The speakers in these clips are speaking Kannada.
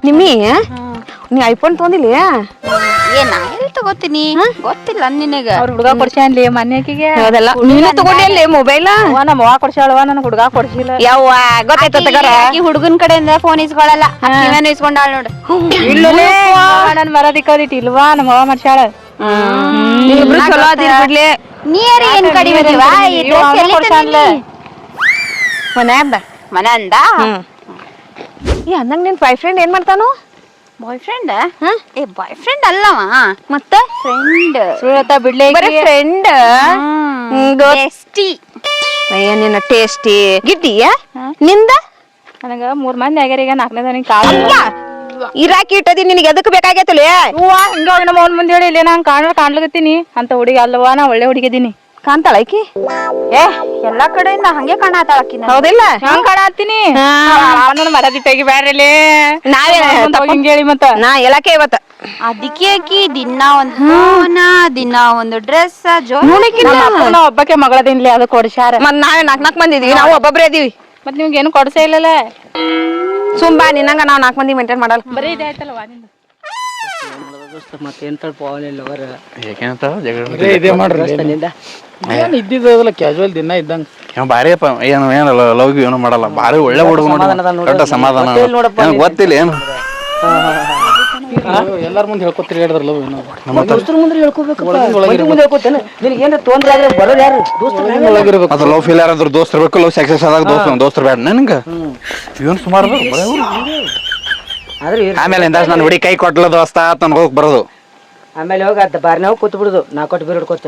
ನಿಮ್ಮಿ ನೀ ಐಫೋನ್ ತೊಗೊಂದಿಲ್ಲ ಏನ ಎಲ್ಲಿ ತಗೋತೀನಿ ಗೊತ್ತಿಲ್ಲ ನಿನಗ ಅವ್ರ ಹುಡುಗ ಕೊಡ್ಸ್ಯಾನ್ಲಿ ಮನ್ಯಾಕಿಗೆ ಅದೆಲ್ಲ ನೀನು ತಗೊಂಡಿಲ್ಲ ಮೊಬೈಲ್ ನಮ್ಮ ಅವ್ವ ಕೊಡ್ಸ್ಯಾಳವ ನನ್ ಹುಡುಗ ಕೊಡ್ಸಿಲ್ಲ ಯವ್ವ ಗೊತ್ತಾಯ್ತ ತಗರ ಆಕಿ ಹುಡುಗನ್ ಕಡೆಯಿಂದ ಫೋನ್ ಇಸ್ಕೊಳಲ್ಲ ನೀವೇನು ಇಸ್ಕೊಂಡಾಳ ನೋಡು ಇಲ್ಲಲೇ ನನ್ ಮರದಿಕ್ಕದಿಟ್ ಇಲ್ವಾ ನಮ್ಮ ಅವ್ವ ಮಾಡ್ಸ್ಯಾಳ ಇಬ್ರು ಚಲೋ ಅದಿರ್ ಬಿಡ್ಲಿ ನೀರ್ ಏನ್ ಕಡಿಮೆ ಇದೀವಾ? ಈ ಡ್ರೆಸ್ ಎಲ್ಲಿ ತಂದಿನಿ? ಮನ್ಯಾಗ ಮನೆ ಅಂದ ಈ ಅಂದಂಗ ನಿನ್ ಬಾಯ್ ಫ್ರೆಂಡ್ ಏನ್ ಮಾಡ್ತಾನು ಬಾಯ್ ಫ್ರೆಂಡ್ ಏ ಬಾಯ್ ಫ್ರೆಂಡ್ ಅಲ್ಲವ ಮತ್ತ ಫ್ರೆಂಡ್ ಸುಳ್ತ ಬಿಡ್ಲಿ ಬರೀ ಫ್ರೆಂಡ್ ಟೇಸ್ಟಿ ಅಯ್ಯ ನಿನ್ನ ಟೇಸ್ಟಿ ಗಿಡ್ಡಿಯ ನಿಂದ ನನಗ 3 ಮಂದಿ ಆಗ್ಯಾರ ಈಗ 4ನೇ ಕಾಳು ಇರಾಕಿ ಇಟ್ಟದಿ ನಿನಗೆ ಎದಕ್ ಬೇಕಾಗೈತಲ್ಲ ಹೂವ ಹಿಂಗ ನಮ್ಮ ಅವ್ನ ಮುಂದೆ ಹೇಳಿ ಇಲ್ಲ ನಂಗೆ ಕಾಣ್ಲಕತ್ತೀನಿ ಅಂತ ಹುಡುಗಿ ಅಲ್ವಾ ನಾ ಒಳ್ಳೆ ಹುಡುಗಿದೀನಿ ಕಾಂತಾಳ ಆಕಿ ಏ ಎಲ್ಲಾ ಕಡೆಯಿಂದ ಹಂಗೆ ಕಾಣತಾಳ ಆಕಿ ಹೌದಿಲ್ಲ ಹಂಗ ಕಾಣತ್ತೀನಿ ನನ್ನ ಮರದಿ ತೆಗಿ ಬ್ಯಾಡ್ರಲಿ ನಾವೇ ಹಿಂಗ ಹೇಳಿ ಮತ್ತ ನಾ ಎಲ್ಲಾಕೆ ಇವತ್ತ ಅದಕ್ಕೆ ಆಕಿ ದಿನ ಒಂದ್ ಫೋನ್ ದಿನ ಒಂದು ಡ್ರೆಸ್ ನಾ ಒಬ್ಬಕ್ಕೆ ಮಗಳದಿನ್ಲಿ ಅದು ಕೊಡ್ಸ್ಯಾರ ಮತ್ ನಾವೇ 4 ಮಂದಿ ಇದೀವಿ ನಾವು ಒಬ್ಬೊಬ್ರೇ ಇದೀವಿ ಮತ್ ನಿಮ್ಗೆ ಏನು ಕೊಡ್ಸೇ ಇಲ್ಲಲ್ಲ ಸುಂಬಾ ನಿನ್ನಂಗ ನಾವ್ 4 ಮಂದಿ ಮೇಂಟೈನ್ ಮಾಡಲ್ಲ ಬರೀ ಇದೇ ಆಯ್ತಲ್ವಾ ನಿಂದು ಇದ್ದಿದ್ದಲ್ಲ ಕ್ಯಾಶುವಲ್ ದಿನ ಇದ್ದಂಗ ಬಾರಿ ಏನು ಲವ್ ಏನು ಮಾಡಲ್ಲ ಬಾರಿ ಒಳ್ಳೆ ಹುಡುಗ ಸಮಾಧಾನ ಗೊತ್ತಿಲ್ಲ ಏನು ಎಲ್ಲಾರ ಮುಂದೆ ಹೇಳ್ಕೊತಿರಿ ಹೇಳಿದ್ರ ಲವ್ ಏನೋ ಅದು ಲವ್ ಫೇಲ್ ಯಾರಾದ್ರೂ ದೋಸ್ತರ ಬೇಕು ಲವ್ ಸಕ್ಸಸ್ ಆದಾಗ ದೋಸ್ತರ ಬೇಡ ನನಗೆ ಇವನ್ ಸುಮಾರು ಆಮೇಲೆ ನಾನು ಹುಡಿ ಕೈ ಕೊಟ್ಲ ದೋಸ್ತ ತನ್ ಹೋಗಿ ಬರೋದು ಆಮೇಲೆ ಹೋಗ ಬಾರಿ ನಾವು ಕೂತ್ ಬಿಡುದು ನಾ ಕೊಟ್ಟು ಬೇರೆ ಹಿಡ್ಕೊತ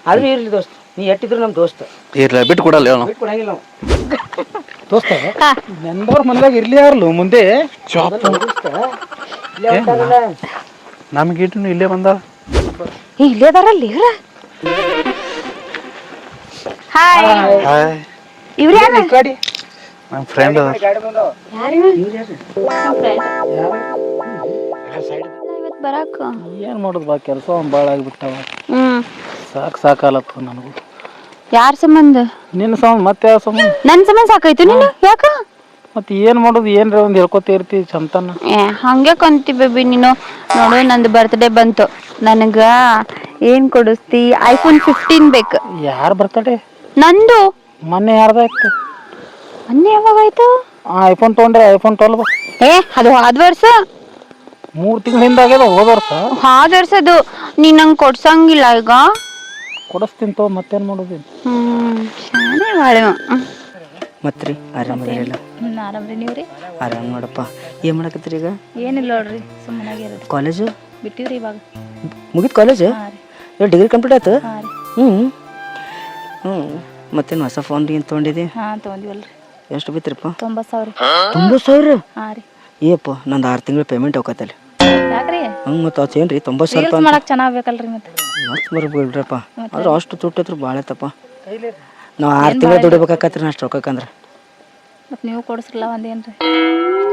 ಆದ್ರೂ ಇರ್ಲಿ ದೋಸ್ತ ನೀ ಎಟ್ಟಿದ್ರು ನಮ್ ದೋಸ್ತ ಇರ್ಲ ಬಿಟ್ಟು ಕೊಡಲ್ಲ ಹೇಳು ಕೊಡಂಗಿಲ್ಲ ದೋಸ್ತ ನೆಂದವ್ರ ಮನೆದಾಗ ಇರ್ಲಿ ಯಾರಲ್ಲ ಮುಂದೆ ನಮ್ಗೆ ಇಲ್ಲೇ ಬಂದಾಳ ಇಲ್ಲೇ ಅದಾರಲ್ಲಿ ಹಾಯ್ ಇವ್ರ ಗಾಡಿ ನಮ್ಮ ಫ್ರೆಂಡ್ ಬರಾಕ ಏನ್ ಮಾಡುದು ಬಾ ಕೆಲಸ ಬಾಳ ಆಗಿಬಿಟ್ಟಾವ ಸಾಕಾಲತ್ತ ನನಗೂ ಯಾರ ಸಂಬಂಧ ನಿನ್ನ ಸಂಬಂಧ ಮತ್ತೆ ಯಾವ ಸಂಬಂಧ ನನ್ ಸಂಬಂಧ ಸಾಕಾಯ್ತು ನೀನು ಯಾಕ ಮತ್ತೆ ಏನ್ ಮಾಡುದು ಏನ್ರ ಒಂದ್ ಹೇಳ್ಕೊತ ಇರ್ತಿ ಚಂತನ ಹಂಗೆ ಕಂತಿ ಬೇಬಿ ನೀನು ನೋಡು ನಂದು ಬರ್ತ್ಡೇ ಬಂತು ನನಗ ಏನ್ ಕೊಡಿಸ್ತಿ ಐಫೋನ್ 15 ಬೇಕು ಯಾರ ಬರ್ತಡೆ ನಂದು ಮೊನ್ನೆ ಯಾರ್ದಾಯ್ತು ಮೊನ್ನೆ ಯಾವಾಗಾಯ್ತು ಐಫೋನ್ ತೊಗೊಂಡ್ರೆ ಐಫೋನ್ 12 ಅದು ಹೋದ ವರ್ಷ 3 ತಿಂಗಳ ಹಿಂದ ಆಗ್ಯದ ಹೋದ ವರ್ಷ ಹೋದ ವರ್ಷದು ನೀನ್ ನಂಗೆ ಕೊಡ್ಸಂಗಿಲ್ಲ ಈಗ ಕೊಡಿಸ್ತೀನಿ ತೋ ಮತ್ತೇನ್ ಮಾಡುದು ಶಾನೆ ಮಾಡು ಮತ್ರಿ ಆರಾಮದಿರಲ್ಲ ಆರಾಮ್ರಿ ನೀವ್ರಿ ಆರಾಮ್ ನೋಡಪ್ಪ ಏನ್ ಮಾಡಕತ್ತೀರಿ ಈಗ ಏನಿಲ್ಲ ನೋಡ್ರಿ ಸುಮ್ಮನಾಗಿ ಇರೋದು ಕಾಲೇಜು ಬಿಟ್ಟಿವ್ರಿ ಇವಾಗ ಮುಗಿತ್ ಕಾಲೇಜ್ ಡಿಗ್ರಿ ಕಂಪ್ಲೀಟ್ ಆಯ್ತು ಹಾ ರೀ ಹ್ಞೂ ಮತ್ತೇನು ಹೊಸ ಫೋನ್ ಏನು ತೊಗೊಂಡಿದ್ದಿ ಹಾ ತಗೊಂಡಿವಲ್ರಿ ಎಷ್ಟು ಬಿತ್ತರಿಪ್ಪ 90,000 90,000 ಹಾ ರೀ ಏಪ್ಪ ನಂದು 6 ತಿಂಗಳು ಪೇಮೆಂಟ್ ಹೋಗತ್ತಲ್ಲಿ ಯಾಕ್ರಿ ಮತ್ತು ಅದು ಏನು ರೀ 90,000 ರೀಲ್ಸ್ ಮಾಡಕ್ ಚೆನ್ನಾಗ್ ಬೇಕಲ್ರಿ ಮತ್ತೆ ಮಸ್ತ್ ಬರ್ಬಿಡ್ರಪ್ಪ ಆದ್ರೆ ಅಷ್ಟು ತುಟ್ಟಿದ್ರು ಭಾಳ ಐತಪ್ಪ ನಾವು 6 ತಿಂಗಳು ದುಡಿಬೇಕಾಕತ್ರಿ ಅಷ್ಟು ರೊಕ್ಕಕ್ಕಂದ್ರೆ ಮತ್ತೆ ನೀವು ಕೊಡಿಸ್ರಲ್ಲ ಒಂದೇನ್ರಿ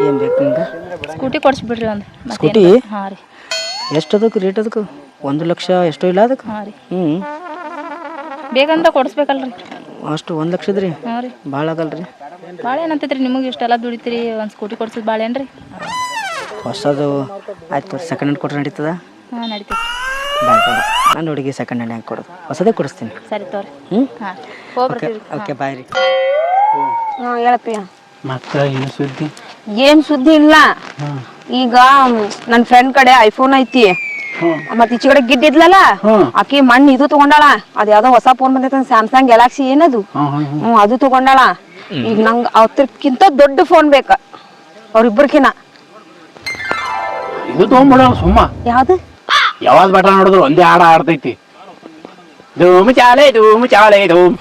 ಏನು ಬೇಕು ನಿಮ್ಗೆ ಸ್ಕೂಟಿ ಕೊಡಿಸ್ಬಿಡ್ರಿ ಒಂದು ಸ್ಕೂಟಿ ಹಾ ರೀ ಎಷ್ಟು ಅದಕ್ಕೆ ರೇಟ್ ಅದಕ್ಕೆ 1 ಲಕ್ಷ ಎಷ್ಟೋ ಇಲ್ಲ ಅದಕ್ಕೆ ಹಾ ರೀ ಬೇಗಂತ ಕೊಡಿಸ್ಬೇಕಲ್ರಿ ಅಷ್ಟು 1 ಲಕ್ಷದ್ರಿ ಹಾ ರೀ ಭಾಳ ಆಗಲ್ರಿ ಭಾಳ ಏನಂತೈತ್ರಿ ನಿಮಗೆ ಇಷ್ಟೆಲ್ಲ ದುಡಿತೀರಿ ಒಂದು ಸ್ಕೂಟಿ ಕೊಡ್ಸಿದ್ ಭಾಳ ಏನ್ರಿ ಹೊಸದು ಆಯ್ತು ಸೆಕೆಂಡ್ ಹ್ಯಾಂಡ್ ಕೊಟ್ರೆ ನಡೀತದ ಹಾಂ ನಡೀತೈತಿ ಬೇಡ ಬೇಡ ನಾನು ಹುಡುಗಿ ಸೆಕೆಂಡ್ ಹ್ಯಾಂಡ್ ಹೆಂಗೆ ಕೊಡೋದು ಹೊಸದೇ ಕೊಡಿಸ್ತೀನಿ ಸರಿ ತೋರಿ ಹಾಂ ಹೋಗ್ಬರ್ತೀವಿ ಓಕೆ ಬಾಯ್ ರೀ ಹೇಳಪ್ಪ ಮತ್ತ ಏನು ಸುದ್ದಿ ಏನ್ ಸುದ್ದಿ ಇಲ್ಲ ಈಗ ನನ್ ಫ್ರೆಂಡ್ ಕಡೆ ಐಫೋನ್ ಐತಿ ಮತ್ ಈಚೆ ಕಡೆ ಗಿಡ್ಡಿದ್ಲಲ್ಲ ಆಕಿ ಮಣ್ಣು ಇದು ತಗೊಂಡಾಳ ಅದ್ ಯಾವ್ದೋ ಹೊಸ ಫೋನ್ ಬಂದೈತ ಸ್ಯಾಮ್ಸಂಗ್ ಗ್ಯಾಲಾಕ್ಸಿ ಏನದು ಅದು ತಗೊಂಡಾಳ ಈಗ ನಂಗ ಅವತ್ತಕ್ಕಿಂತ ದೊಡ್ಡ ಫೋನ್ ಬೇಕ ಅವ್ರಿಬ್ಬರ್ಕಿನ ಇದು ತಗೊಂಡ್ಬಿಡ ಸುಮ್ಮ ಯಾವ್ದು ಯಾವಾಗ ಬಟ ನೋಡಿದ್ರು ಒಂದೇ ಹಾಡ ಆಡ್ತೈತಿ ಧೂಮ್ ಚಾಲೆ ಧೂಮ್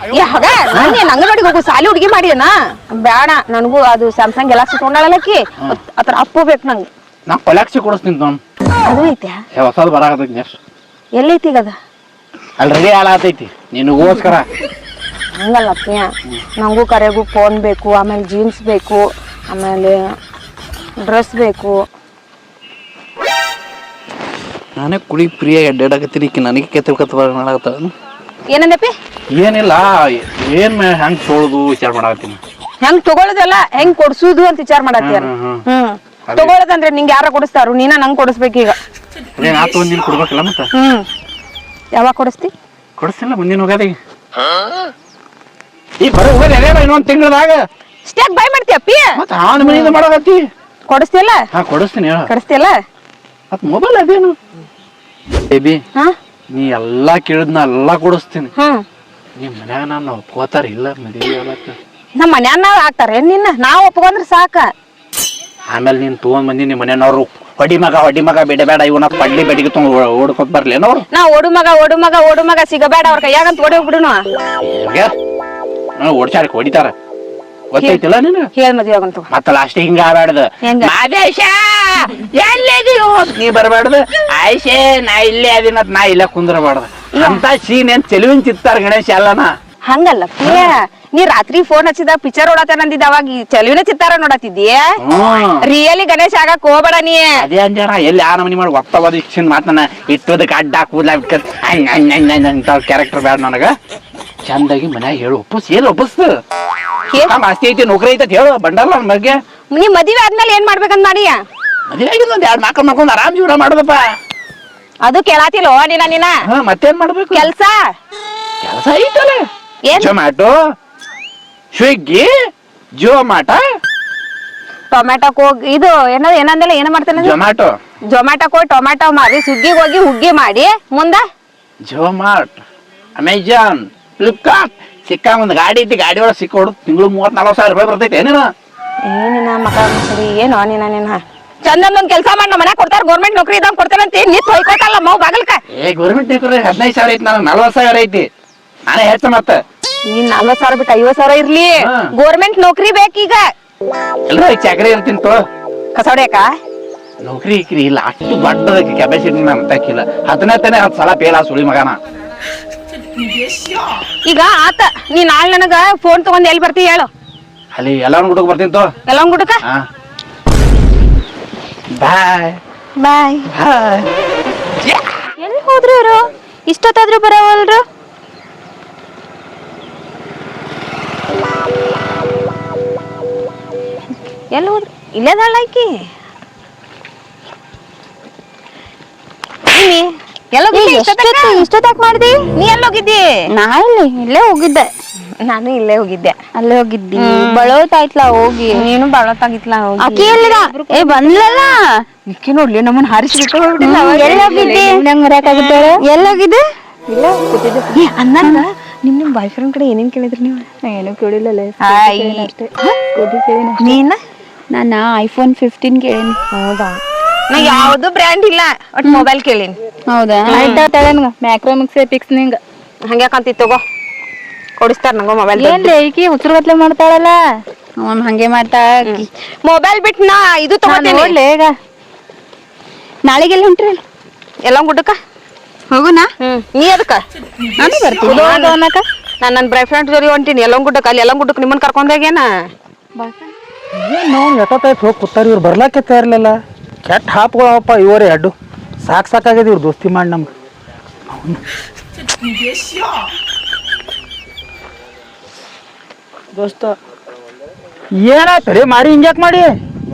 ಅಂಗನವಾಡಿಗೆ ಹೋಗು ಸಾಲಿ ಹುಡುಗಿ ಮಾಡಿದನ ಬೇಡ ನನಗೂ ಅದು ಸ್ಯಾಮ್ಸಂಗ್ ಗ್ಯಾಲಾಕ್ಸಿ ತಗೊಂಡಾಳಲ್ಲಕಿ ಅದ್ರ ಅಪ್ಪು ಬೇಕು ನಂಗೆ ನಾ ಕೊಲಾಕ್ಸಿ ಕೊಡಿಸ್ತೀನಿ ತಗೊಂಡ್ ಅದು ಐತೆ ಹೊಸದು ಬರಾಕತೈತಿ ನೆಕ್ಸ್ಟ್ ಎಲ್ಲೈತಿ ಈಗ ಅದ ಆಲ್ರೆಡಿ ಹಾಳಾತೈತಿ ನಿನಗೋಸ್ಕರ ಹಂಗಲ್ಲಪ್ಪ ನಂಗೂ ಕರೆಗೂ ಫೋನ್ ಬೇಕು ಆಮೇಲೆ ಜೀನ್ಸ್ ಬೇಕು ಆಮೇಲೆ ಡ್ರೆಸ್ ಬೇಕು ನಾನೇ ಕುಡಿ ಪ್ರಿಯಾಗಿ ಅಡ್ಡಾಡಕತ್ತೀನಿ ನನಗೆ ಕೆತ್ತಬೇಕಾಗತ್ತ ಏನಂದಪ್ಪಿ ಏನಿಲ್ಲ ಏನ್ ಹೆಂಗ್ ತೊಳ್ದು ವಿಚಾರ ಮಾಡಾಕತ್ತೀನಿ ಹೆಂಗ್ ತಗೊಳ್ಳೋದಲ್ಲ ಹೆಂಗ್ ಕೊಡ್ಸುದು ಅಂತ ವಿಚಾರ ಮಾಡತ್ತೀರ ತಗೊಳ್ಳೋದಂದ್ರೆ ನಿಂಗೆ ಯಾರ ಕೊಡಿಸ್ತಾರು? ನೀನ ನಂಗೆ ಕೊಡಿಸ್ಬೇಕೀಗ. ಅದೇನ್ ಆತು ನೀನ್ ಕೊಡ್ಬೇಕಲ್ಲ ಮತ್ತ ಯಾವಾಗ ಕೊಡಿಸ್ತಿ? ಕೊಡಿಸ್ತಿಲ್ಲ ಮುಂದಿನ ಹೋಗದಿ ಈ ಬರೋ ಹೋಗದೆ ಇನ್ನೊಂದ್ ತಿಂಗಳದಾಗ ಇಷ್ಟ್ಯಾಕ್ ಬೈ ಮಾಡ್ತೀಯ ಅಪ್ಪಿ? ಮತ್ತ ಹಾನ್ ಮನೆಯಿಂದ ಮಾಡೋದತ್ತಿ. ಕೊಡಿಸ್ತಿಯಲ್ಲ? ಹಾ ಕೊಡಿಸ್ತೀನಿ ಹೇಳ. ಕೊಡಿಸ್ತಿಯಲ್ಲ? ಮತ್ ಮೊಬೈಲ್ ಅದೇನು ಬೇಬಿ ಹಾ ನೀ ಎಲ್ಲಾ ಕೇಳಿದ್ನ ಎಲ್ಲಾ ಕೊಡಿಸ್ತೀನಿ. ಹ್ಮ್ ನಿಮ್ ಮನ್ಯಾಗ ನಾನು ಒಪ್ಕೋತಾರ ಇಲ್ಲ ಮದ್ವಿ ಹೇಳಕ್ಕ? ನಮ್ಮ ಮನ್ಯಾನ ಹಾಕ್ತಾರೆ ನಿನ್ನ, ನಾವ್ ಒಪ್ಕೊಂಡ್ರೆ ಸಾಕ. ಆಮೇಲೆ ನೀನ್ ತಗೊಂಡ್ ಬಂದಿ ನಿಮ್ ಮನೆಯವ್ರು ಹೊಡಿ ಮಗ ಬೇಡ ಇವನ ಪಡ್ಲಿ ಬೆಡಿಗೆ ತಗೊಂಡ್ ಓಡ್ಕೊತ್ ಬರ್ಲೇನವ್ರು? ನಾ ಓಡು ಮಗ ಸಿಗಬೇಡ ಅವ್ರ ಕೈಯಾಗಂತ ಓಡಿ ಹೋಗ್ಬಿಡುನು. ಓಡ್ಸಾಡಕ್ ಹೊಡಿತಾರ ಗೊತ್ತೈತಿಲ್ಲ ನೀನು? ಹೇಳ್ ಮದ್ವೆ ಆಗಂತ ಮತ್ತ ಲಾಸ್ಟ್ ಹಿಂಗ ಆಡ್ಬಾರ್ದು. ಹೆಂಗ? ಮಾದೇಶ ಎಲ್ಲಿದೀಯೋ ನೀ ಬರ್ಬಾರ್ದು. ಆಯ್ಷೆ ನಾ ಇಲ್ಲೇ ಅದಿನ ನಾ ಇಲ್ಲೇ ಕುಂದ್ರಬಾರ್ದು ಅಂತ ಸೀನ್ ಏನ್ ಚೆಲುವಿನ ಚಿತ್ತಾರ ಗಣೇಶ ಅಲ್ಲನ. ಹಂಗಲ್ಲ ಪ್ರಿಯ, ನೀ ರಾತ್ರಿ ಫೋನ್ ಹಚ್ಚಿದಾಗ ಪಿಕ್ಚರ್ ನೋಡತ್ತೇನಂದಿದ್ದ, ಅವಾಗ ಚೆಲುವಿನ ಚಿತ್ತಾರ ನೋಡತ್ತಿದ್ದೀಯ. ರಿಯಲಿ ಗಣೇಶ ಆಗಕ್ ಹೋಗ್ಬೇಡ ನೀ. ಅದೇ ಅಂಜಾರ ಎಲ್ಲಿ ಆ ನಮನಿ ಮಾಡಿ ಒತ್ತವಾದ ಇಕ್ಷನ್ ಮಾತನ್ನ ಇಟ್ಟೋದಕ್ಕೆ ಅಡ್ಡ ಕೂದ್ಲ ಬಿಟ್ಕತ್ ಅಂತ ಕ್ಯಾರೆಕ್ಟರ್ ಬ್ಯಾಡ ನನಗ. ಚಂದಾಗಿ ಮನ್ಯಾಗ ಹೇಳು ಒಪ್ಪಸ್ ಏನ್ ಒಪ್ಪಸ್ ಆಸ್ತಿ ಐತಿ ನೌಕರಿ ಐತಿ ಹೇಳು ಬಂಡಲ್ಲ ನನ್ ಬಗ್ಗೆ. ನೀ ಮದ್ವೆ ಆದ್ಮೇಲೆ ಏನ್ ಮಾಡ್ಬೇಕಂತ ಮಾಡಿಯ? ಮದ್ವೆ ಆಗಿದ್ ಒಂದ್ 2 ಮಕ್ಳು ಮಾಡ್ಕೊಂಡ್ ಆರಾಮ್ ಜೀವನ ಮಾಡೋದಪ್ಪ. ಅದು ಕೇಳಾತಿಲ್ವ ನೀನ? ಮತ್ತೇನ್ ಮಾಡ್ಬೇಕು? ಕೆಲ್ಸ ಐತಲ್ಲ, ಏನ್? ಜೊಮ್ಯಾಟೊ, ಸ್ವಿಗ್ಗಿ, ಜೊಮ್ಯಾಟೊ, ಟೊಮ್ಯಾಟೋಕ್ ಹೋಗಿ ಇದು ಏನಂದಿಲ್ಲ ಏನ ಮಾಡ್ತೇನೆ? ಜೊಮ್ಯಾಟೋಕ್ ಹೋಗಿ ಟೊಮ್ಯಾಟೊ ಮಾರಿ, ಸ್ವಿಗ್ಗಿಗೆ ಹೋಗಿ ಹುಗ್ಗಿ ಮಾಡಿ, ಮುಂದ ಜೊಮಾಟ್, ಅಮೆಜಾನ್, ಫ್ಲಿಪ್ಕಾರ್ಟ್ ಸಿಕ್ಕ ಒಂದ್ ಗಾಡಿ ಐತಿ, ಗಾಡಿ ಒಳಗೆ ಸಿಕ್ಕ ಹೊಡ್ ತಿಂಗಳು 30-40 ಸಾವಿರ ರೂಪಾಯಿ ಬರ್ತೈತೆ ಏನಿನ? ಏನಿನ ಮಕ ಸರಿ ಏನೋ ನೀನ ಚಂದೊಂದ್ ಕೆಲ್ಸ ಮಾಡಿ ನಮ್ಮ ಮನ್ಯಾಗ ಕೊಡ್ತಾರ, ಗೌರ್ಮೆಂಟ್ ನೌಕರಿ ಇದಂಗ್ ಕೊಡ್ತಾರಂತ ನಿತ್ ಹೋಯ್ಕೋತಲ್ಲ ಮೌ ಬಾಗಲ್ಕ. ಗೌರ್ಮೆಂಟ್ ನೌಕರಿ 15,000 ಐತಿ, ನಾನು 40,000 ಐತಿ. ನಾನೇ ಹೆಚ್ಚ ಮತ್ತ ನೀನ್ 40,000 ಬಿಟ್ಟು 50,000 ಇರ್ಲಿ, ಗೌರ್ಮೆಂಟ್ ನೌಕರಿ ಬೇಕೀಗ. ಎಲ್ಲರೂ ಚಾಕರಿ ಇರ್ತೀನಿ ತೋ. ಕಸೋಡ್ಯಾಕ ನೌಕರಿ ಇಲ್ಲ, ಅಷ್ಟು ದೊಡ್ಡದ ಕೆಪಾಸಿಟಿ ನಮ್ ತಕ್ಕಿಲ್ಲ. 10 ಸಲ ಪೇಲ ಸುಳಿ ಮಗನ. ಈಗ ಆತ ನೀ ನಾಳೆ ನನಗ ಫೋನ್ ತಗೊಂಡ್ ಎಲ್ಲಿ ಬರ್ತಿ ಹೇಳು? ಅಲ್ಲಿ ಎಲ್ಲಾನು ಗುಡಕ್ ಬರ್ತೀನಿ ತೋ. ಎಲ್ಲ ಗುಡಕ ಬಾಯ್ ಬಾಯ್. ಬಾಯ್. ಎಲ್ಲಿ ಹೋದ್ರು ಇವ್ರು? ಇಷ್ಟೊತ್ತಾದ್ರೂ ಬರವಲ್ರು? ಎಲ್ಲಿ ಹೋದ್ರು? ಇಲ್ಲೇದಾಳ ಆಕಿ. ಇಷ್ಟೊತ್ತಾಕ್ ಮಾಡ್ದಿ? ನೀ ಎಲ್ಲೋಗಿದ್ದಿ? ನಾ ಇಲ್ಲೇ ಹೋಗಿದ್ದೆ. ನಾನು ಇಲ್ಲೇ ಹೋಗಿದ್ದೆ. ಅಲ್ಲೇ ಹೋಗಿದ್ದಿ? ಬಳೋತಾಯ್ತಲ್ಲ ಹೋಗಿ. ನೀನು ಬಾಳತ್ತಾಗಿತ್ಲ ಹೋಗಿ. ಆಕಿ ಎಲ್ಲಿದ? ಏ ಬಂದ್ಲಲ್ಲ. ಇಕ್ಕಿ ನೋಡ್ಲಿ ನಮ್ಮನ್ನ ಹಾರಿಸ್ಬಿಟ್ಟು ಎಲ್ಲೋಗಿದ್ದೆ? ಎಲ್ಲೋಗಿದ್ದೆ? ಅನ್ನಂಗ ನಿಮ್ ಬಾಯ್ ಫ್ರೆಂಡ್ ಕಡೆ ಏನೇನ್ ಕೇಳಿದ್ರಿ ನೀವು? ಏನು ಕೇಳಿಲ್ಲಲ್ಲ. ನೀನ? ನಾನ ಐಫೋನ್ 15 ಕೇಳೀನಿ. ಹೌದಾ? ನಾ ಯಾವ್ದು ಬ್ರ್ಯಾಂಡ್ ಇಲ್ಲ, ಒಟ್ ಮೊಬೈಲ್ ಕೇಳೀನಿ. ಹೌದಾ? ಆಯ್ತಾ ಮ್ಯಾಕ್ರೋಮಿಕ್ಸ್ ಫಿಕ್ಸ್ ನಿಂಗ ಹಂಗ್ಯಾಕಂತಿ ತಗೋ, ಕೊಡಿಸ್ತಾರ ನಂಗ ಮೊಬೈಲ್. ಏನ್ರಿ ಈಕಿ ಹುಚ್ಚರು ಗತ್ಲೆ ಮಾಡ್ತಾಳಲ್ಲ? ಹಂಗೆ ಮಾಡ್ತಾ. ಮೊಬೈಲ್ ಬಿಟ್ಟು ನಾ ಇದು ತಗೋತೀನಿ. ಈಗ ನಾಳೆಗೆಲ್ಲ ಹೊಂಟ್ರಿ? ಎಲ್ಲ ಗುಡ್ಡಕ್ಕ ಹೋಗುನಾ? ನೀ ಅದಕ್ಕ? ನಾನು ಬರ್ತೀನಿ. ನಾನ್ ನನ್ನ ಬಾಯ್ ಫ್ರೆಂಡ್ ಜೊತೆ ಹೊಂಟೀನಿ ಎಲ್ಲ ಗುಡ್ಡಕ್ಕ. ಅಲ್ಲಿ ಎಲ್ಲ ಗುಡ್ಡಕ್ಕೆ ನಿಮ್ಮನ್ನ ಕರ್ಕೊಂಡೋಗೇನ? ನಾವು ಎಷ್ಟೊತ್ತಾಯ್ತು ಹೋಗಿ ಕೂತಾರ, ಇವ್ರು ಬರ್ಲಾಕೆ ತಯಾರಿಲ್ಲ. ಕೆಟ್ಟ ಹಾಪ್ಗಳವಪ್ಪ ಇವರೇ ಅಡ್ಡು. ಸಾಕಾಗ್ಯದ ಇವ್ರು ದೋಸ್ತಿ ಮಾಡಿ ನಮ್ಗೆ. ದೋಸ್ತ ಏನಾಯ್ತು ರೀ ಮಾರಿ ಹಿಂಗ್ಯಾಕ್ ಮಾಡಿ?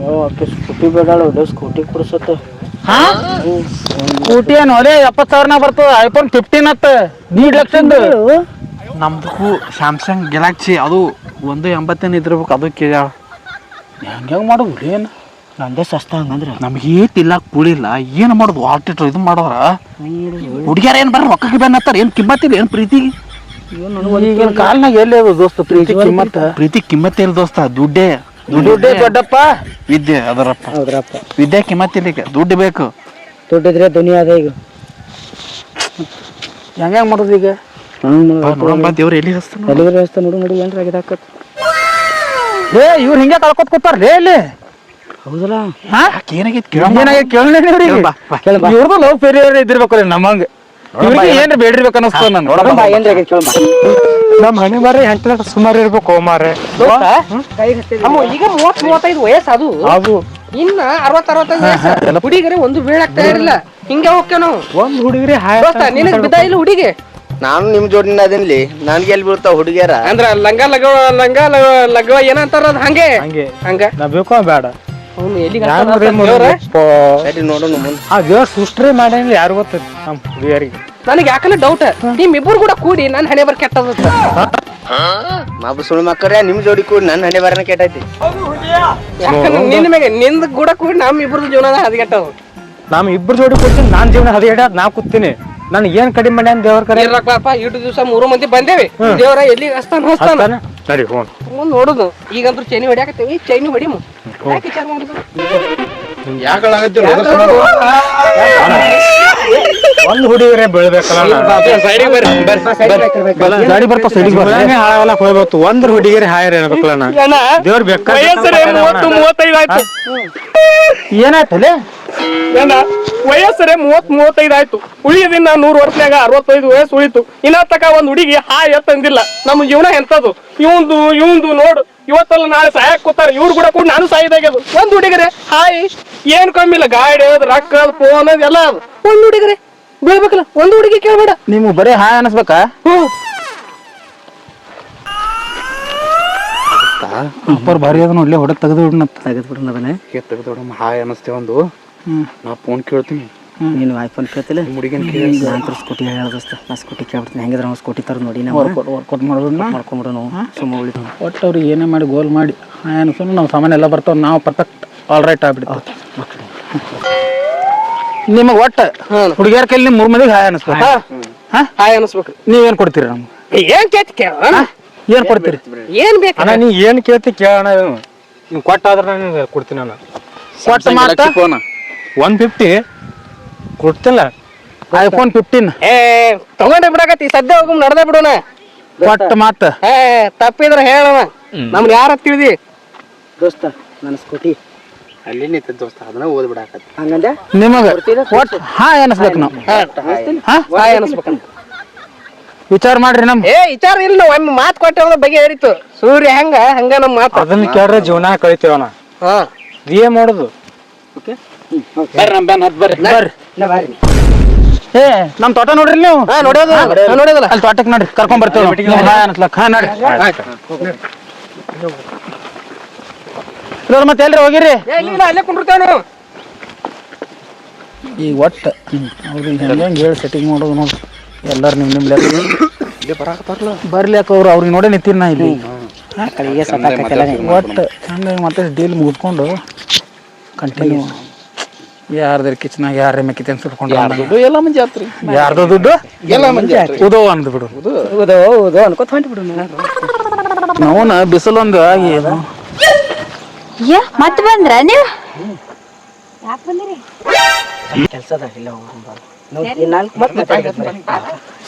ಸ್ಕೂಟಿ ಬೇಡಾಳು, ಸ್ಕೂಟಿ ಕೊಡ್ಸತ್ತ. ಸ್ಕೂಟಿ ಏನು ಅದೇ 70,000 ಬರ್ತದ. ಐಫೋನ್ 15 ಅತ್ತ 2 ಲಕ್ಷದ್ದು. ನಮ್ದು ಸ್ಯಾಮ್ಸಂಗ್ ಗ್ಯಾಲಕ್ಸಿ ಅದು 180 ಇದ್ರಬೇಕು, ಅದು ಕೇಳ್ಯಾಳ. ಹೆಂಗ ಮಾಡೋದು ಏನು? ನಂದೇ ಸಸ್ತ ಹಂಗಂದ್ರೆ ನಮ್ಗೆ ಏತಿಲ್ಲ ಕೂಳಿಲ್ಲ, ಏನು ಮಾಡೋದು? ಆರ್ಟಿಟ್ರು ಇದು ಮಾಡೋದ್ರ ಹುಡುಗ್ಯಾರ ಏನು ಬರ್ರಿ ರೊಕ್ಕಕ್ಕೆ ಬೆನ್ನತ್ತಾರ. ಏನು ಕಿಮ್ಮತ್ತಿಲ್ಲ ಏನು ಪ್ರೀತಿಗೆ? ಈಗಿನ ಕಾಲ್ನಾಗ ಎಲ್ಲಿ ಅದು ದೋಸ್ತ ಪ್ರೀತಿ ಕಿಮ್ಮತ್ತ? ಪ್ರೀತಿ ಕಿಮ್ಮತ್ತಿಲ್ಲ ದೋಸ್ತ, ದುಡ್ಡೇ ದೊಡ್ಡಪ್ಪ ವಿದ್ಯೆ ಅದರಪ್ಪ. ಹೌದ್ರಪ್ಪ, ವಿದ್ಯೆ ಕಿಮ್ಮತ್ತಿಲ್ಲ, ಈಗ ದುಡ್ಡು ಬೇಕು. ದುಡ್ಡಿದ್ರೆ ದುನಿಯಾ ಅದ. ಈಗ ಹೆಂಗ ಮಾಡೋದು ಈಗ? ನೋಡಂಬ ದೇವ್ರು ಎಲ್ಲಿ ಹಸ್ತಾನ ಎಲ್ಲಿಗೆ ಹಸ್ತ ನೋಡಿ ಏನ್ರ ಆಗಿದಾಕತ್. ಏ ಇವ್ರು ಹಿಂಗೆ ಕಳ್ಕೊತ್ ಕೂತಾರ ಲೇ ಇಲ್ಲಿ. ಹೌದಲ್ಲ? ಏನಾಗೈತಿ ಇವ್ರದ್ದು ಲವ್ ಫೇಲಿಯರ್ ಇದ್ದಿರ್ಬೇಕು ನಮ್ಮಂಗ. ಏನ್ರ ಬೇಡಿರ್ಬೇಕು ಅನ್ನಿಸ್ತು ನಾನು. ನಮ್ಮ ಹಣೆ ಮಾರಿ ಹೆಂಟ ಸುಮಾರು ಇರ್ಬೇಕು ಮಾರೆ. ಈಗ 30-35 ವಯಸ್ಸು ಅದು. ಇನ್ನ 60-65 ಹುಡುಗಿರಿ ಒಂದು ಬೀಳಾಗ್ತಾ ಇರಲಿಲ್ಲ. ಹಿಂಗೆ ಹೋಗ್ತೇವೆ ನಾವು. ಒಂದ್ ಹುಡುಗಿರಿ ನಿನಗ್ ಬಿದ್ದ ಇಲ್ಲ ಹುಡುಗಿ? ನಾನು ನಿಮ್ ಜೋಡಿನ ಅದೇನ್ಲಿ, ನನ್ಗೆ ಎಲ್ಲಿ ಬೀಳ್ತಾವ ಹುಡುಗಿಯರ? ಅಂದ್ರ ಲಂಗ ಲಗವ ಏನಂತಾರ ಅದ್ ಹಂಗೆ ಹಂಗ ನಾ ಬೇಕೋ ಬೇಡ. ಅವ್ನು ಎಲ್ಲಿ ಸರಿ ನೋಡೋಣ ಮುಂದೆ. ಆ ದೇವ್ರ ಸೃಷ್ಟಿ ಮಾಡ್ಯಾನ ಯಾರು ಗೊತ್ತೈತಿ ನಮ್ಮ ಹುಡುಗಿಯರಿಗೆ. ನನಗೆ ಯಾಕಂದ್ರೆ ಡೌಟ್ ನಿಮ್ಮಿಬ್ಬರು ಕೂಡ ಕೂಡಿ ನನ್ನ ಹಣೆ ಬರ್ ಕೆಟ್ಟದ ಮಾಬು ಸುಳ್ಳು ಮಕ್ಕಳ್ರೆ ನಿಮ್ ಜೋಡಿ ಕೂಡ ನನ್ನ ಹಣೆ ಬರನ ಕೆಟ್ಟೈತಿ. ಯಾಕಂದ್ರೆ ನಿನ್ನ ಮೇಲೆ ನಿಂದ ಕೂಡ ಕೂಡಿ ನಮ್ಮ ಇಬ್ಬರದು ಜೀವನ ಹದಗೆಟ್ಟವು. ನಮ್ಮ ಇಬ್ಬರು ಜೋಡಿ ಕೊಡ್ತೀನಿ, ನಾನ್ ಜೀವನ ಹದಿಹೇಳ ನಾ ಕೂತೀನಿ. ನನ್ ಏನ್ ಕಡಿಮೆ ಮಾಡ್ಯಾನ ದೇವ್ರ ಕರೆ ಇರ್ರಪ್ಪ ಇಟ್ಟು ದಿವಸ 3 ಮಂದಿ ಬಂದೇವಿ. ದೇವರ ಎಲ್ಲಿ ಹಸ್ತಾನ ನಡಿ ಹೋನ್ ಮುಂದ್ ನೋಡುದು. ಈಗಂತೂ ಚೈನಿ ಹೊಡಿಯಾಕತ್ತೀವಿ, ಚೈನಿ ಹೊಡಿಮು. ಯಾಕೆ ವಿಚಾರ ಮಾಡುದು? ಒಂದ್ ಹುಡುಗರೇ ಬೆಳ್ಬೇಕಲ್ಲ ಹಾಳಾಗಲ್ಲ ಹೋಗ್ಬೇಕು. ಒಂದ್ರ ಹುಡುಗಿಯರೇ ಹಾಯರ್ ಇರ್ಬೇಕಲ್ಲ ನಾ ದೇವ್ರ ಬೇಕಾ ಏನಾಯ್ತಲ್ಲ ವಯಸ್ಸರೇ 30-35 ಆಯ್ತು. ಉಳಿಯದಿನ 100 ವರ್ಷನಾಗ 65 ವಯಸ್ಸು ಉಳಿತು. ಇನ್ನ ತಕ ಒಂದ್ ಹುಡುಗಿ ಹಾಯ್ ಎತ್ತಂದಿಲ್ಲ. ನಮ್ಮ ಜೀವನ ಎಂತದು ಇವಂದು ನೋಡು. ಇವತ್ತಲ್ಲ ನಾಳೆ ಸಾಯಕ್ ಕೂತಾರ. ಇವ್ರು ಕೂಡ ನಾನು ಸಾಯಿದಾಗ್ಯದು. ಒಂದ್ ಹುಡುಗರೆ ಹಾಯ್ ಏನ್ ಕಮ್ಮಿಲ್ಲ. ಗಾಡಿ ರೊಕ್ಕ ಫೋನ್ ಎಲ್ಲ ಅದು. ಒಂದ್ ಹುಡುಗರೆ ಬೀಳ್ಬೇಕಲ್ಲ. ಒಂದ್ ಹುಡುಗಿ ಕೇಳ್ಬೇಡ. ನಿಮ್ಗೆ ಬರೀ ಹಾಯ್ ಅನಿಸ್ಬೇಕಾ? ಅಪ್ಪರ್ ಭಾರಿ ಅದನ್ನ ಒಳ್ಳೆ ಹೊಡೆ ತೆಗೆದು ಬಿಡೋಣ ಹಾಯ್ ಅನಿಸ್ತೇವೆ ಒಂದು. ನಾ ಫೋನ್ ಕೇಳ್ತೀನಿ, ನೀನು ಐಫೋನ್ ಕೇಳ್ತಿಲ್ಲ. ಹುಡುಗಿನ ನಾನು ಸ್ಕೂಟಿ ಹೇಳೋದಸ್ತ. ನಾ ಸ್ಕೂಟಿ ಕೇಳ್ಬಿಡ್ತೀನಿ. ಹೆಂಗಿದ್ರೆ ನಾವು ಸ್ಕೂಟಿ ತರ ನೋಡಿ ನಾವು ವರ್ಕೌಟ್ ಮಾಡೋದನ್ನ ಮಾಡ್ಕೊಂಬಿಡೋ ನಾವು ಸುಮ್ಮ ಉಳಿದು. ಒಟ್ಟು ಅವ್ರಿಗೆ ಏನೇ ಮಾಡಿ ಗೋಲ್ ಮಾಡಿ ಹಾಯ್ ಅನಿಸೋನು ನಾವು ಸಾಮಾನ್ಯ ಎಲ್ಲ ಬರ್ತಾವ. ನಾವು ಪರ್ಫೆಕ್ಟ್ ಆಲ್ ರೈಟ್ ಆಗ್ಬಿಡ್ತೀವಿ. ನಿಮಗೆ ಒಟ್ಟು ಹುಡುಗಿಯರ ಕೈಲಿ 3 ಮಂದಿಗೆ ಹಾಯ್ ಅನಿಸ್ಬೇಕು. ಹಾಯ್ ಅನಿಸ್ಬೇಕು. ನೀವೇನ್ ಕೊಡ್ತೀರಿ ನಮ್ಗೆ? ಏನ್ ಕೇಳ್ತಿ ಕೇಳ. ಏನ್ ಕೊಡ್ತೀರಿ? ಏನ್ ಬೇಕು ಅಣ್ಣ ನೀ ಏನ್ ಕೇಳ್ತಿ ಕೇಳೋಣ. ನೀವು ಕೊಟ್ಟಾದ್ರೆ ನಾನು ಕೊಡ್ತೀನಿ. ನಾನು ಕೊಟ್ಟು ಮಾತಾ ಫೋನ್ 150 ಕೊಡ್ತಿಲ್ಲ. ಐಫೋನ್ 15 ತಗೊಂಡೇ ಬಿಡಕತ್ತಿ. ಸದ್ಯ ಹೋಗ್ ನಡ್ದ ಬಿಡೋಣ. ಕೊಟ್ಟು ಮಾತ ತಪ್ಪಿದ್ರ ಹೇಳೋಣ. ನಮ್ಗೆ ಯಾರ ತಿಳಿದಿ ದೋಸ್ತ ನನ್ನ ಸ್ಕೂಟಿ ಅಲ್ಲಿ ನಿಂತ ದೋಸ್ತ ಅದನ್ನ ಓದ್ ಬಿಡಾಕತ್ತಿ. ಹಂಗಂದೆ ನಿಮಗ ಒಟ್ಟು ಹಾಯ್ ಅನಿಸ್ಬೇಕು ನಾವು. ಹಾಯ್ ಅನಿಸ್ಬೇಕಂತ ವಿಚಾರ ಮಾಡ್ರಿ ನಮ್. ವಿಚಾರ ಇಲ್ಲ. ನಾವು ಒಮ್ಮೆ ಮಾತು ಕೊಟ್ಟೆ ಬಗ್ಗೆ ಹೇಳಿತ್ತು. ಸೂರ್ಯ ಹಂಗ ನಮ್ ಮಾತು. ಅದನ್ನ ಕೇಳ್ರೆ ಜೀವನ ಕಳಿತೇವಣ್ಣ. ಏನ್ ಮಾಡೋದು? ಬರ್ರಿ ನಮ್ ಬೆನ್ ಹತ್ ಬರ್ರಿ ಬರ್ರಿ. ಏ ನಮ್ ತೋಟ ನೋಡ್ರಿ ನೀವು. ನೋಡೋದಲ್ಲ ಅಲ್ಲಿ ತೋಟಕ್ಕೆ ನೋಡ್ರಿ ಕರ್ಕೊಂಡ್ ಬರ್ತೇವೆ. ಹಾಯ್ ಅನ್ಸ್ಲಕ್ ಹಾ ನೋಡ್ರಿ. ಮತ್ತೆ ಎಲ್ರಿ ಹೋಗಿರಿ? ಅಲ್ಲೇ ಕುಂಡಿರ್ತೇವೆ ನಾವು. ಈಗ ಒಟ್ಟು ಅವ್ರಿಗೆ ಹೆಂಗೆ ಹೇಳಿ ಸೆಟ್ಟಿಂಗ್ ಮಾಡೋದು ನೋಡ್ರಿ. ಎಲ್ಲಾರು ನಿಮ್ ಬರ್ಲಿಕ್ಕ ಅವ್ರಿಗೆ ನೋಡೇ ನಿಂತೀನಿ ನಾ ಇಲ್ಲಿ. ಒಟ್ಟು ಹಂಗಾಗಿ ಮತ್ತೆ ಡೀಲ್ ಮುಗಿಸ್ಕೊಂಡು ಕಂಟಿನ್ಯೂ ಯಾರ್ದಾರ ಕಿಚನಾಗ ಯಾರೇ ಮೆಕ್ಕಿತೆ ಸುಟ್ಕೊಂಡು ಎಲ್ಲ ಮಂದಿ ಆತ್ರಿ. ಯಾರ್ದೋ ದುಡ್ಡು ಎಲ್ಲ ಮಂದಿ ಉದೋ ಅಂದ್ ಬಿಡು. ಉದೋ ಅನ್ಕೋತ ಹೊಂಟ್ಬಿಡು. ನಾವುನ ಬಿಸಿಲೊಂದು ಆಗಿ ಮತ್ ಬಂದ್ರ ನೀವು? ಕೆಲಸದ ಇಲ್ಲ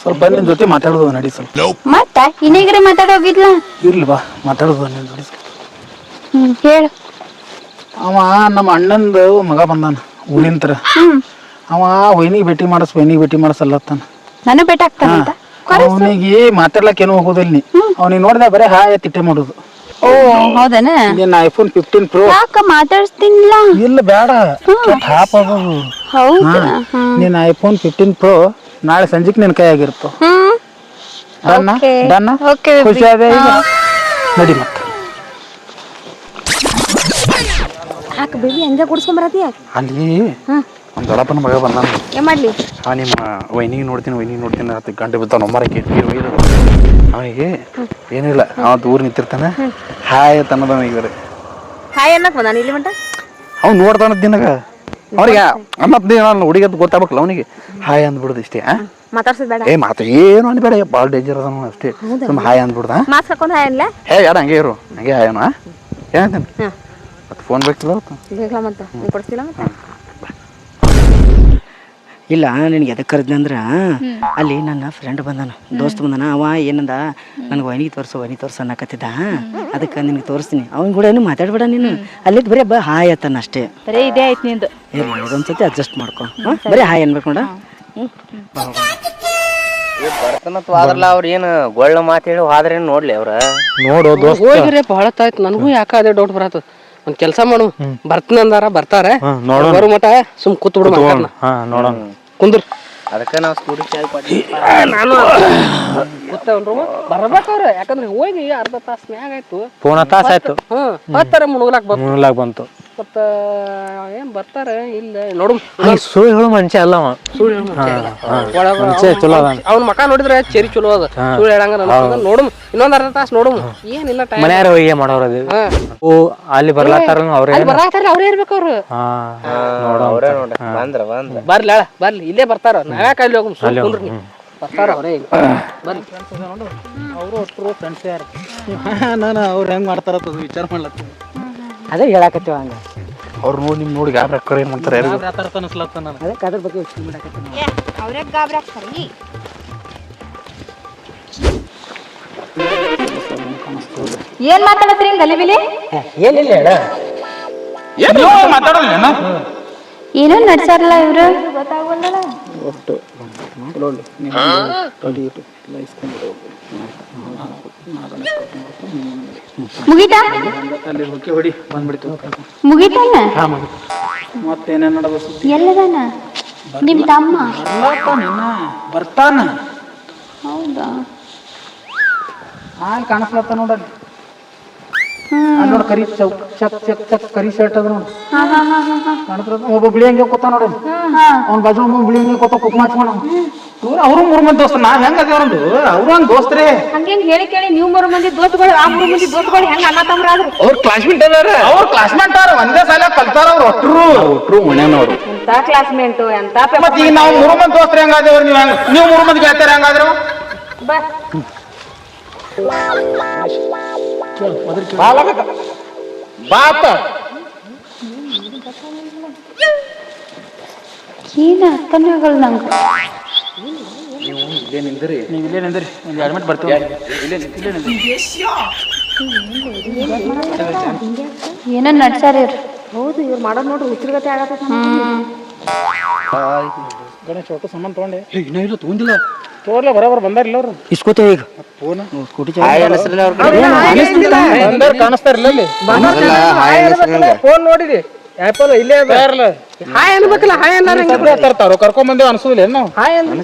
ಸ್ವಲ್ಪ ನಿನ್ ಜೊತೆ ಮಾತಾಡೋದು ನಡಿ ಸ್ವಲ್ಪ. ಮತ್ತ ಇನ್ನೀಗ್ರೆ ಮಾತಾಡೋಗಿದ್ಲ? ಇರ್ಲಿ ಬಾ ಮಾತಾಡೋದು ನಿನ್ ಜೊತೆ. ಹೇಳು. ಅವ ನಮ್ಮ ಅಣ್ಣಂದು ಮಗ ಬಂದಾನ ಊರಿಂತ್ರ. ಅವ ವೈನಿಗೆ ಭೇಟಿ ಮಾಡಸಲ್ಲತ್ತಾನ. ನಾನು ಭೇಟಿ ಆಗ್ತಾನಂತ. ಅವನಿಗೆ ಮಾತಾಡ್ಲಕ್ ಏನು ಹೋಗೋದಿಲ್ಲ ನೀ. ಅವ್ನಿಗೆ ನೋಡಿದ ಬರೀ ಹಾಯ್ ತಿಟ್ಟೆ ಮಾಡುದು. ಓ ಹೌದನ? ನಿನ್ನ ಐಫೋನ್ 15 Pro ಯಾಕ ಮಾತಾಡ್ಸ್ತೀನಿಲ್ಲ? ಇಲ್ಲ ಬೇಡ ಹಾಪ್ ಆಗೋದು. ಹೌದಾ? ನಿನ್ನ ಐಫೋನ್ 15 Pro ನಾಳೆ ಸಂಜೆಕ್ ನಿನ್ ಕೈಯಾಗಿರ್ತಾವ. ಡನ್ನ ಖುಷಿ ಅದ ಈಗ ನಡಿ ಮತ್ತ. ಬೇಬಿ ಹಂಗ ಕುಡ್ಸ್ಕೊಂಡ್ ಬರತ್ತೀಯ ಅಲ್ಲಿ ಒಂದ್ ದೊಡ್ಡಪ್ಪನ ಮಗ ಬಂದಾನ. ಏನ್ ಮಾಡ್ಲಿ? ನಿಮ್ಮ ವೈನಿಗೆ ನೋಡ್ತೀನಿ ಅಂತ ಗಂಟೆ ಬಿದ್ದಾವ ನಮ್ಮರಕ್ಕೆ ಅವನಿಗೆ ಏನಿಲ್ಲ. ಅವ ದೂರ ನಿಂತಿರ್ತಾನೆ. ಹಾಯ್ ತನ್ನದ ಈಗ ಹಾಯ್ ಅನ್ನಕ್ ಬಂದಾನ ಇಲ್ಲಿ ಮಟ. ಅವ್ ನೋಡ್ತಾನ ದಿನಗ ಅವ್ರಿಗೆ ಅನ್ನತ್ ಹುಡುಗಿ ಗೊತ್ತಾಗಬೇಕಲ್ಲ ಅವನಿಗೆ. ಹಾಯ್ ಅಂದ್ಬಿಡುದು ಇಷ್ಟೇ. ಮಾತಾಡ್ಸೋದ್ ಬೇಡ. ಮಾತು ಏನು ಅನ್ಬೇಡ. ಭಾಳ ಡೇಂಜರ್ ಅದ ಅಷ್ಟೇ. ಸುಮ್ಮ ಹಾಯ್ ಅಂದ್ಬಿಡ್ದ. ಮಾಸ್ಕ್ ಹಾಕೊಂಡ್ ಹಾಯ್ ಅನ್ಲ? ಯಾರ ಹಂಗೆ ಇರು ಹಂಗೆ ಹಾಯನ ಏನಂತೇನೆ. ಮತ್ತೆ ಫೋನ್ ಬೇಕಿಲ್ಲ ಬೇಕಲ್ಲ ಮತ್ತ ನೀ ಕೊಡ್ಸ್ತಿಲ್ಲ ಮತ್ತ. ಇಲ್ಲ ನಿನಗೆ ಎದಕ್ಕೆ ಕರೆದ್ನಂದ್ರ ಅಲ್ಲಿ ನನ್ನ ಫ್ರೆಂಡ್ ಬಂದಾನ, ದೋಸ್ತ್ ಬಂದಾನ. ಅವ ಏನಂದ ನನಗೆ ವೈನಿ ತೋರ್ಸು ಅನ್ನಕತ್ತಿದ್ದ. ಅದಕ್ಕೆ ನಿನಗೆ ತೋರಿಸ್ತೀನಿ. ಅವನ ಕೂಡ ಏನು ಮಾತಾಡ್ಬೇಡ ನೀನು. ಅಲ್ಲಿದ್ದು ಬರೀ ಹಾಯ್ ಅತ್ತಾನ ಅಷ್ಟೇ. ಬರೀ ಇದೇ ಆಯ್ತು ನಿಂದು. ಇದೊಂದ್ಸತಿ ಅಡ್ಜಸ್ಟ್ ಮಾಡ್ಕೊ. ಬರೀ ಹಾಯ್ ಅನ್ಬೇಕು ನೋಡ. ಬರ್ತನತ್ ಆದ್ರಲ್ಲ ಅವ್ರ ಏನು ಗೊಳ್ಳ ಮಾತೇಳಿ ಹೋದ್ರೇನು ನೋಡ್ಲಿ ಅವ್ರ. ನೋಡು ದೋಸ್ತ ಹೋಗಿರಿ ಬಹಳ ಆಯ್ತು. ನನಗೂ ಯಾಕ ಅದೇ ಡೌಟ್ ಬರತ್ತ. ಒಂದ್ ಕೆಲಸ ಮಾಡು, ಬರ್ತೀನಂದಾರ ಬರ್ತಾರೆ. ಬರೋ ಮಟ ಸುಮ್ ಕೂತ್ ಬಿಡು. ನೋಡೋಣ ಕುಂದ್ರ. ಅದಕ್ಕೆ ನಾವು ಸ್ಕೂಟಿ ಚಾಯ್ ಕೊಟ್ಟಿ ನಾನು ಬರ್ಬೇಕವ್ರ. ಯಾಕಂದ್ರೆ ಹೋಗಿ ಅರ್ಧ ತಾಸು ಮ್ಯಾಗ ಆಯ್ತು. ಫೋನ್ ತಾಸ ಆಯ್ತು. ಹತ್ತರ ಮುಣಗ್ಲಾಕ್ ಬಂತು. ಮತ್ತ ಏನ್ ಬರ್ತಾರ ಇಲ್ಲ ನೋಡು ಸುಳ್ಳು ಹೇಳೋ ಮನುಷ್ಯ ಅಲ್ಲ ಅವ. ಮನುಷ್ಯ ಚಲೋ ಅದಾನ. ಅವ್ನ ಮಕ ನೋಡಿದ್ರೆ ಚೆರಿ ಚಲೋ ಅದ ಸುಳ್ಳು ಹೇಳಂಗ ನೋಡು ಇನ್ನೊಂದ್ ಅರ್ಧ ತಾಸ್ ನೋಡು ಏನಿಲ್ಲ ಟೈಮ್ ಮನ್ಯಾರ ಹೋಗಿ ಮಾಡೋರದು ಓ ಅಲ್ಲಿ ಬರ್ಲಾತಾರ ಅವ್ರೇ ಬರಾತಾರ ಅವ್ರೇ ಇರ್ಬೇಕು ಅವ್ರು ಬರ್ಲಿ ಬರ್ಲಿ ಇಲ್ಲೇ ಬರ್ತಾರ ನಾವ್ಯಾಕ ಅಲ್ಲಿ ಹೋಗ್ ಕುಂದ್ರಿ ಬರ್ತಾರ ಅವ್ರೇ ಬರ್ಲಿ ಅವರು ಒಟ್ಟರು ಫ್ರೆಂಡ್ಸ್ ಯಾರು ನಾನು ಅವ್ರು ಹೆಂಗ್ ಮಾಡ್ತಾರ ವಿಚಾರ ಮಾಡ್ಲತ್ತೀನಿ. ಅದೇ ಹೇಳಾಕತ್ತೀವ ಹಂಗ ಅವ್ರು ನೋಡಿ ನಿಮ್ ನೋಡಿ ಗಾಬ್ರಕ್ಕರ್ ಏನ್ ಮಾಡ್ತಾರೆ ಯಾರಿಗೂ ಅನ್ಸ್ಲತ್ತ ನಾನು ಅದಕ್ಕೆ ಅದ್ರ ಬಗ್ಗೆ ಯೋಚನೆ ಮಾಡಾಕತ್ತೀನಿ. ಅವ್ರೇ ಗಾಬ್ರಿ ಆಗ್ತಾರಿ. ಏನ್ ಮಾತಾಡತ್ರಿ ಹಿಂಗ್ ಗಲಿಬಿಲಿ? ಏನಿಲ್ಲ ಹೇಳ ಮಾತಾಡೋದಿಲ್ಲ ಏನೋ ನಡ್ಸಾರಲ್ಲ ಇವ್ರು. ಮುಗಿತಾ ಹೊಡಿ ಬಂದ್ಬಿಡ್ತು. ಮುಗಿತಾನ ಮತ್ತೇನೇನ್ ಮಾಡೋದು ಸುದ್ದಿ ಎಲ್ಲದಾನ ನಿಮ್ ತಮ್ಮ? ಬರ್ತಾನ ಹೌದಾ? ಹಾಲ್ ಕಾಣಿಸ್ಲತ್ತ ನೋಡಲ್ಲಿ ನೋಡ್ ಕರಿ ಚಕ್ ಚಕ್ ಚಕ್ ಚಕ್ ಕರಿ ಶರ್ಟ್ ಅದ ನೋಡ್ ಕಾಣಿಸ್ಲತ್ತ. ಒಬ್ಬ ಬಿಳಿ ಹಂಗೆ ಕೂತ ನೋಡಿ ಅವ್ನ ಬಾಜು ಒಬ್ಬ ಬಿಳಿ ಹಂಗೆ ಕೂತ ಕುಕ್ಮ ಹಚ್ಕೊಂಡ ಅವ್ರು 3 ಮಂದಿ ದೋಸ್ತ ನಾವ್ ಹೆಂಗ ಅದೇವ್ರಂದು ಅವ್ರು ಹಂಗ ದೋಸ್ತ್ರಿ. ಹಂಗೇನ್ ಹೇಳಿ ಕೇಳಿ ನೀವು 3 ಮಂದಿ ದೋಸ್ತಗಳು ಆ 3 ಮಂದಿ ದೋಸ್ತಗಳು ಹೆಂಗ ಅಣ್ಣ ತಮ್ಮರ ಆದ್ರು? ಅವ್ರ ಕ್ಲಾಸ್ಮೇಟ್ ಅದಾರ ಅವ್ರ ಕ್ಲಾಸ್ಮೇಟ್ ಅವ್ರ ಒಂದೇ ಸಾಲ ಕಲ್ತಾರ ಅವ್ರು ಒಟ್ರು ಮಣ್ಯಾನವ್ರು. ಎಂತ ಕ್ಲಾಸ್ಮೇಟ್ ಎಂತ ಮತ್ ಈಗ ನಾವು 3 ಮಂದಿ ದೋಸ್ತ್ರಿ ಹೆಂಗಾದೇವ್ರ ನೀವು 3 ಮಂದಿ ಗೆಳತಿಯರ್ ಹೆಂಗಾದ್ರು ಬಾತ ಏನ ಅರ್ಥನೇ ಆಗಲ್ಲ ನಂಗ. ನೀವು ಇಲ್ಲೇ ನಿಂದ್ರಿ ಒಂದು 2 ಮಿನಿಟ್ ಬರ್ತೀವಿ. ಏನೋ ನಡ್ಸಾರ ಇವ್ರು. ಹೌದು ಇವ್ರು ಮಾಡೋದ್ ನೋಡ್ರಿ ಹುಚ್ಚರ್ಗತೆ ಆಗತ್ತ. ಗಣೇಶ್ ಒಟ್ಟು ಸಾಮಾನು ತೊಗೊಂಡೆ ಇನ್ನೂ ಇಲ್ಲ ತೊಗೊಂಡಿಲ್ಲ ತೋರ್ಲ ಬರೋಬರ್ ಬಂದಾರಿಲ್ಲ ಅವ್ರು ಇಸ್ಕೋತೇವ ಈಗ ಫೋನ್ ಸ್ಕೂಟಿ ಕಾಣಿಸ್ತಾ ಇರಲಿಲ್ಲ ಫೋನ್ ನೋಡಿದಿ ಆಪಲ್ ಇಲ್ಲೇ ಅದ ಹಾಯ್ ಅನ್ಬೇಕಲ್ಲ ಹಾಯ್ ಅನ್ನ ತರ್ತಾರ ಕರ್ಕೊಂಡ್ ಬಂದೇವ್ ಅನ್ಸುದಿಲ್ಲ ನಾವು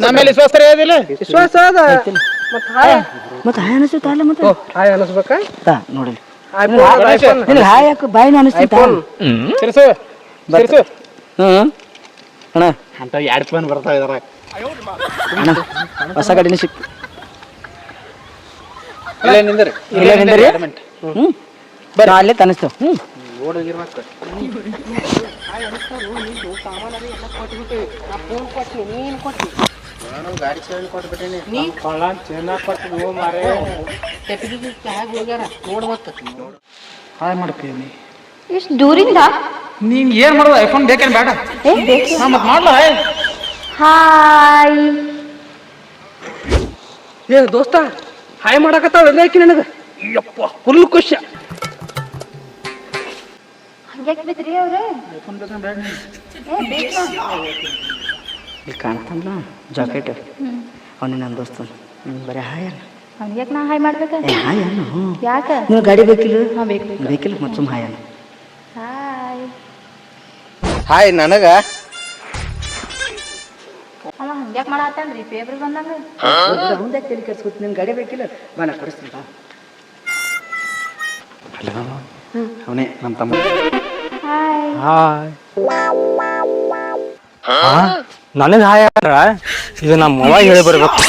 ನಮ್ಮ ಮೇಲೆ ವಿಶ್ವಾಸ ಇರೋದಿಲ್ಲ ವಿಶ್ವಾಸ ಅದ ಮತ್ತ ಹಾಯ್ ಮತ್ತೆ ಹಾಯ್ ಅನಿಸುತ್ತ ಅಲ್ಲ ಮತ್ತೆ ಹಾಯ್ ಅನ್ಸ್ಬೇಕಾ ನೋಡಿ ಐಫೋನ್ ನಿನಗೆ ಹಾಯ್ ಯಾಕೆ ಬಾಯಿನ ಅನಿಸ್ತಿತ್ತ ಸಿರ್ಸು ಸಿರ್ಸು ಅಣ್ಣ ಅಂತ 2 ಫೋನ್ ಬರ್ತಾ ಇದಾರ ಅಣ್ಣ ಹೊಸ ಗಾಡಿನ ಸಿಕ್ತು. ಇಲ್ಲೇ ನಿಂದ್ರಿ ಇಲ್ಲೇ ನಿಂದ್ರಿ ಬರ್ರಿ ಅಲ್ಲೇ ತನಿಸ್ತೇವೆ. ಹಾಯ್ ಮಾಡ್ತೀನಿ ಇಷ್ಟು ದೂರಿಂದ ನೀನ್ ಏನ್ ಮಾಡೋದು ಐಫೋನ್ ಬೇಕೇನ್ ಬೇಡ ಮತ್ ಮಾಡ್ಲ ಹಾಯ್. ಏ ದೋಸ್ತ ಹಾಯ್ ಮಾಡಕತ್ತಾಳ ಎಲ್ಲಾಕಿ ನನಗ ಯಪ್ಪ ಫುಲ್ ಖುಷಿ. ಹಂಗ್ಯಾಕ್ ಬಿದ್ರಿ ಅವ್ರೆ? ಇಲ್ಲಿ ಕಾಣ್ತಾನಲ್ಲ ಜಾಕೆಟ್ ಅವನೇ ನನ್ನ ದೋಸ್ತ ಬರೀ ಹಾಯ್ ಅಲ್ಲ ಹಂಗ್ಯಾಕ್ ನಾ ಹಾಯ್ ಮಾಡ್ಬೇಕ? ಹಾಯ್ ಅನ್ನು ಯಾಕ? ನೀವು ಗಾಡಿ ಬೇಕಿಲ್ಲ ಬೇಕು ಬೇಕಿಲ್ಲ ಮತ್ತೆ ಸುಮ್ಮ ಹಾಯ್ ಅನ್ನು ಹಾಯ್. ಹಾಯ್ ನನಗ ಅವ ಹಂಗ್ಯಾಕ್ ಮಾಡತ್ತನ್ರಿ ಫೇಬ್ರಿ ಬಂದಂಗ? ಮುಂದೆ ತಲೆ ಕೆಡ್ಸ್ಕೊತ ನಿನ್ ಗಾಡಿ ಬೇಕಿಲ್ಲ ಬಾ ನಾ ಕೊಡಿಸ್ತೀನಿ ಬಾ. ಅವನೇ ನಮ್ಮ ತಮ್ಮ. ಹಾಯ್. ನನಗೆ ಹಾಯ್ ಇದು ನಮ್ಮ ಅವ್ವ ಹೇಳಿ ಬರ್ಬೇಕು.